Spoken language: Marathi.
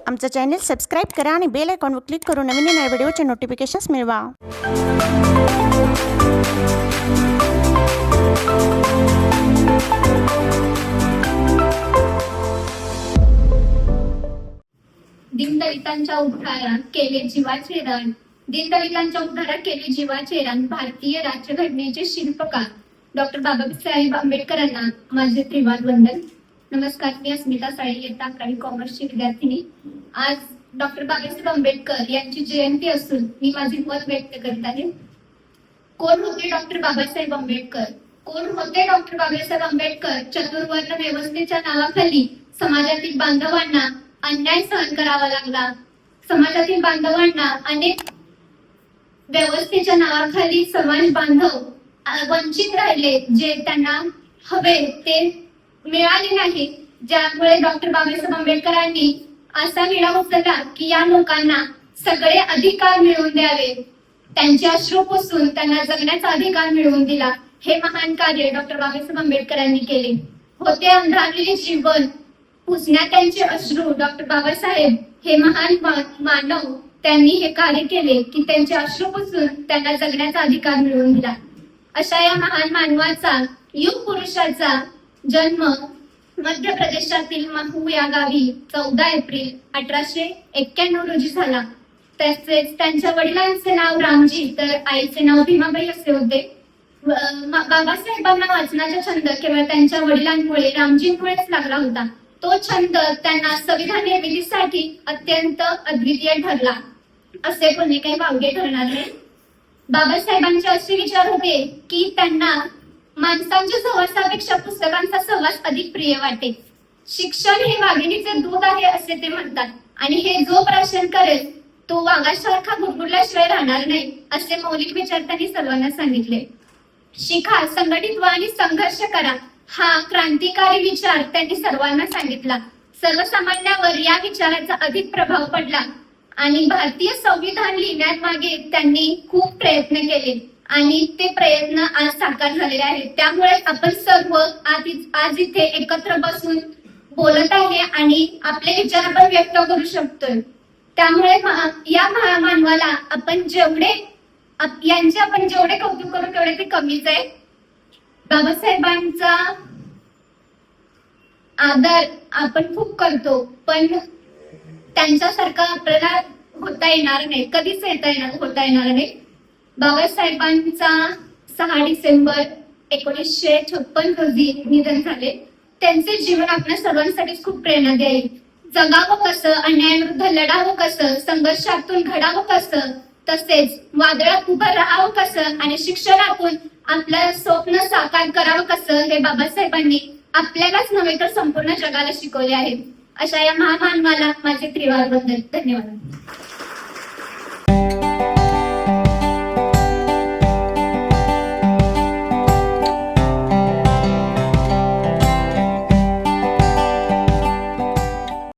आमचं चॅनल सबस्क्राईब करा आणि बेल आयकॉनवर क्लिक करून नवीन येणाऱ्या व्हिडिओचे नोटिफिकेशन्स मिळवा। दीनदलितांच्या उद्धारात केले जीवाचे रान, दीनदलितांच्या उद्धारात केले जीवाचे रान भारतीय राज्यघटनेचे शिल्पकार डॉक्टर बाबासाहेब आंबेडकरांना माझे त्रिवार वंदन। नमस्कार, मी अस्मिता साळी, इयत्ता 11वी कॉमर्सची विद्यार्थिनी। आज डॉक्टर बाबासाहेब आंबेडकर यांची जयंती असून मी माझे मत व्यक्त करीत आहे। कोण होते डॉक्टर बाबासाहेब आंबेडकर? कोण होते डॉक्टर बाबासाहेब आंबेडकर? चतुर्वर्ण व्यवस्थेच्या नावाखाली समाजातील बांधवांना अन्याय सहन करावा लागला। समाजातील बांधवांना अनेक व्यवस्थेच्या नावाखाली समाज बांधव वंचित राहिले, जे त्यांना हवे ते मिळाले नाही। ज्यामुळे डॉक्टर बाबासाहेब आंबेडकरांनी असा विडा उचलला की या लोकांना सगळे अधिकार मिळवून द्यावे, त्यांचे अश्रू पुसून त्यांना जगण्याचा अधिकार मिळवून दिला। हे महान कार्य डॉक्टर बाबासाहेब आंबेडकरांनी केले होते। अंधारलेले जीवन पुसण्यात त्यांचे अश्रू, डॉक्टर बाबासाहेब हे महान मानव त्यांनी हे कार्य केले की त्यांचे अश्रू पुसून त्यांना जगण्याचा अधिकार मिळवून दिला। अशा या महान मानवाचा, युग पुरुषाचा जन्म मध्य प्रदेशातील महू या गावी 14 एप्रिल 1891 रोजी झाला। तसेच त्यांच्या वडिलांचे नाव रामजी तर आईचे नाव भीमाबाई असे होते। बाबासाहेबांना वाचनाचा छंद केवळ त्यांच्या वडिलांमुळे, रामजींमुळेच लागला होता। तो छंद त्यांना संविधान निर्मितीसाठी अत्यंत अद्वितीय ठरला, असे कोणी काही वावगे ठरणार नाही। बाबासाहेबांचे असे विचार होते की त्यांना माणसांच्या सहवासापेक्षा पुस्तकांचा सहवास अधिक प्रिय वाटे। शिक्षण हे वाघिणीचे दूध आहे असे ते म्हणतात, आणि हे जो प्राशन करेल तो वाघासारखा गुरगुरल्याशिवाय राहणार नाही, असे मौलिक विचार त्यांनी सर्वांना सांगितले। शिका, संघटित व्हा आणि संघर्ष करा, हा क्रांतिकारी विचार त्यांनी सर्वांना सांगितला। सर्वसामान्यावर या विचाराचा अधिक प्रभाव पडला आणि भारतीय संविधान लिहिण्यामागे त्यांनी खूप प्रयत्न केले आणि ते प्रयत्न आज साकार झालेले आहेत। त्यामुळे आपण सर्व आज इथे एकत्र बसून बोलत आहे आणि आपले विचार आपण व्यक्त करू शकतोय। त्यामुळे या मानवाला आपण यांचे आपण जेवढे कौतुक करू तेवढे ते कमीच आहे। बाबासाहेबांचा आदर आपण खूप करतो, पण त्यांच्यासारखा आपल्याला होता येणार नाही, कधीच होता येणार नाही। बाबासाहेबांचा 6 डिसेंबर 1956 रोजी निधन झाले। त्यांचे जीवन आपल्या सर्वांसाठी खूप प्रेरणादायी। जगावं कसं, अन्यायाविरुद्ध लढावं कसं, संघर्षातून घडावं कसं, तसेच वादळात उभं राहावं कसं आणि शिक्षणातून आपलं स्वप्न साकार करावं कसं, हे बाबासाहेबांनी आपल्यालाच नव्हे तर संपूर्ण जगाला शिकवले आहे। अशा या महामानवाला माझे त्रिवार वंदन। धन्यवाद।